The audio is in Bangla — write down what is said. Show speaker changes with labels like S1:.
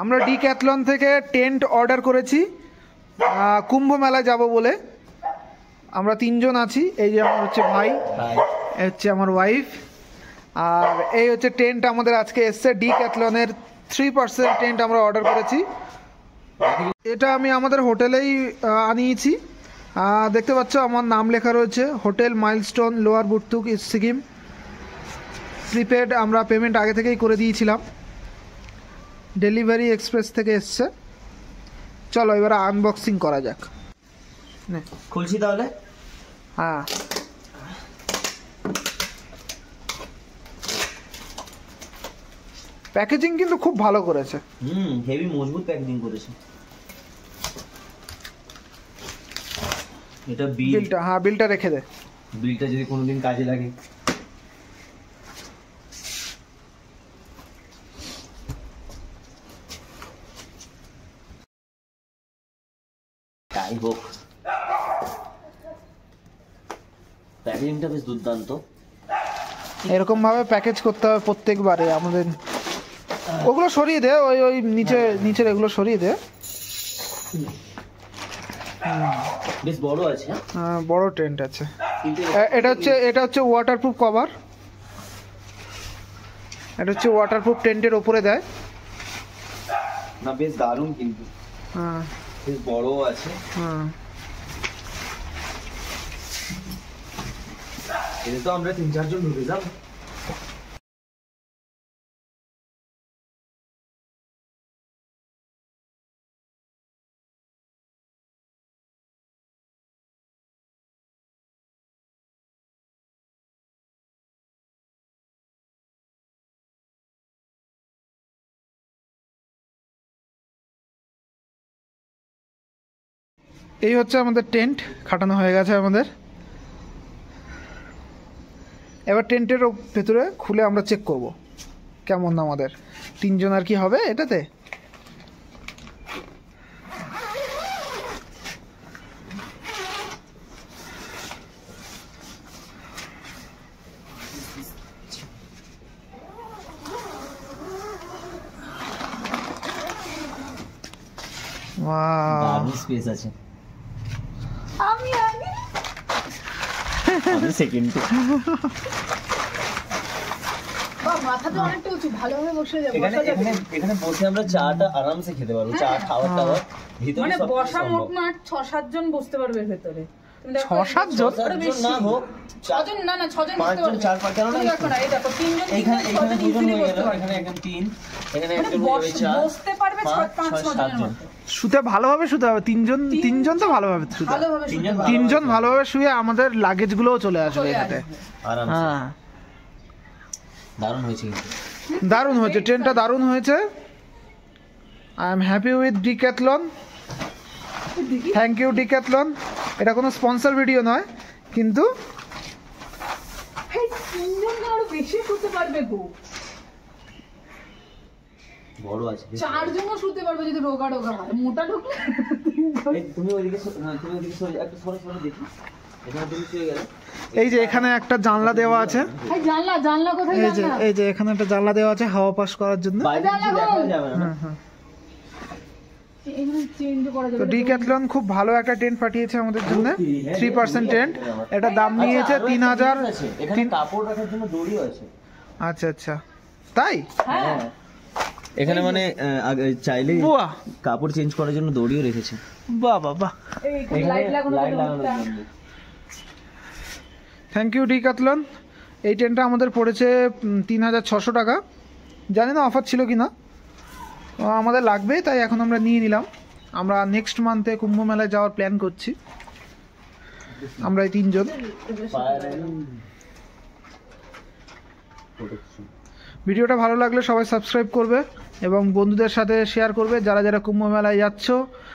S1: আমরা ডিক্যাথলন থেকে টেন্ট অর্ডার করেছি কুম্ভ মেলায় যাব বলে। আমরা তিনজন আছি, এই যে আমার হচ্ছে ভাই, এই হচ্ছে আমার ওয়াইফ, আর এই হচ্ছে টেন্ট আমাদের আজকে এসছে ডিক্যাথলনের 3% টেন্ট আমরা অর্ডার করেছি। এটা আমি আমাদের হোটেলেই আনিয়েছি, দেখতে পাচ্ছ আমার নাম লেখা রয়েছে, hotel Milestone Lower Burtuk Sikkim. Prepaid আমরা পেমেন্ট আগে থেকেই করে দিয়েছিলাম, ডেলিভারি এক্সপ্রেস থেকে এসছে। চলো এবার আনবক্সিং করা যাক।
S2: খুলছি তাহলে।
S1: হ্যাঁ, প্যাকেজিং কিন্তু খুব ভালো করেছে।
S2: হেভি মজবুত প্যাকেজিং করেছে। এটা বিলটা,
S1: হ্যাঁ বিলটা রেখে দে,
S2: বিলটা যদি কোনোদিন কাজে লাগে। তাই হোক, প্যাকেজিংটা বেশ দুর্দান্ত।
S1: এরকম ভাবে প্যাকেজ করতে হবে প্রত্যেকবারে আমাদের। ওগুলো সরিয়ে দে, ওই ওই নিচের এগুলো সরিয়ে দে।
S2: বেশ বড় আছে,
S1: হ্যাঁ বড় টেন্ট আছে। এটা হচ্ছে ওয়াটারপ্রুফ কভার, এটা হচ্ছে ওয়াটারপ্রুফ টেন্টের ওপরে দেয়
S2: না। বেশ দারুণ কিন্তু,
S1: হ্যাঁ
S2: বেশ বড় আছে।
S1: হ্যাঁ,
S2: এটা তো আমরা 3-4 জন ঢুকে যাব।
S1: এই হচ্ছে আমাদের টেন্ট খাটানো হয়ে গেছে আমাদের। এবার টেন্টের ভেতরে খুলে আমরা চেক করব কেমন আমাদের তিনজন আর কি হবে এটাতে।
S2: দারুণ স্পেস আছে। আমি সেকেন্ড।
S3: মাথাটা অনেকটা উঁচু, ভালোভাবে বসে যাবে।
S2: এখানে বসে আমরা চাটা আরামসে খেতে পারবো। চা খাওয়ার টাওয়ার ভিতরে
S3: মানে
S2: সব
S3: বসা মোটমাট 6-7 জন বসতে পারবে ভেতরে।
S1: 6-7 জন
S2: না হোক,
S3: 6 জন, না 6 জন বসতে পারবে।
S2: 4-5 কেন না,
S3: দেখো না, এই দেখো 3 জন,
S2: এখানে 2 জন হয়ে গেল, এখানে একদম 3, এখানে একজন হয়ে 4,
S3: বসতে পারবে 5-6 জনের মতো।
S1: শুতে ভালোভাবে শুতে হবে, তিনজন তো ভালোভাবে শুতে হবে।
S3: ভালোভাবে শুতে পারবে।
S1: তিনজন ভালোভাবে শুয়ে আমাদের লাগেজগুলোও চলে আসবে এখানে
S2: আরামসে।
S1: হ্যাঁ,
S2: দারুণ হয়েছে কিন্তু,
S1: দারুণ হয়েছে, ট্রেনটা দারুণ হয়েছে। I am happy with Decathlon, thank you Decathlon. এটা কোনো স্পন্সর ভিডিও নয়, কিন্তু
S3: এই 3 জন আরো বেশি শুতে পারবে গো।
S2: বড় আছে।
S3: 4 জনও শুতে পারবে যদি রোগা হয়। মোটা ঢুকলে
S2: তুমি ওইদিকে একটু সরে দেখি। এখানে তুমি শুয়ে গেলে,
S1: এই যে এখানে একটা জানলা দেওয়া আছে,
S3: এই জানলা কোথায়?
S1: এই যে এখানে একটা জানলা দেওয়া আছে হাওয়া পাস করার জন্য।
S2: বাইরে কিছু দেখা যাবে না।
S1: হ্যাঁ,
S3: এখানে চেঞ্জ করা যাবে।
S1: তো ডিক্যাথলন খুব ভালো একটা টেন্ট পাঠিয়েছে আমাদের জন্য, 3% টেন্ট। এটা দাম নিয়েছে 3000।
S2: এখানে কাপড় রাখার জন্য দড়িও আছে।
S1: আচ্ছা আচ্ছা, তাই?
S3: হ্যাঁ,
S2: এখানে মানে চাইলে
S1: বাহ,
S2: কাপড় চেঞ্জ করার জন্য দড়িও রেখেছে।
S1: বাহ বাহ বাহ,
S3: এই লাইট লাগানো
S2: জন্য।
S1: Thank you Decathlon. এই টেন্টটা আমাদের পড়েছে 3600 টাকা। জানি না অফার ছিল কি না, আমাদের লাগবে তাই এখন আমরা নিয়ে নিলাম। আমরা নেক্সট মান্থে কুম্ভ মেলায় যাওয়ার প্ল্যান করছি, আমরা এই 3 জন। ভিডিওটা ভালো লাগলে সবাই সাবস্ক্রাইব করবে এবং বন্ধুদের সাথে শেয়ার করবে যারা যারা কুম্ভ মেলায় যাচ্ছ।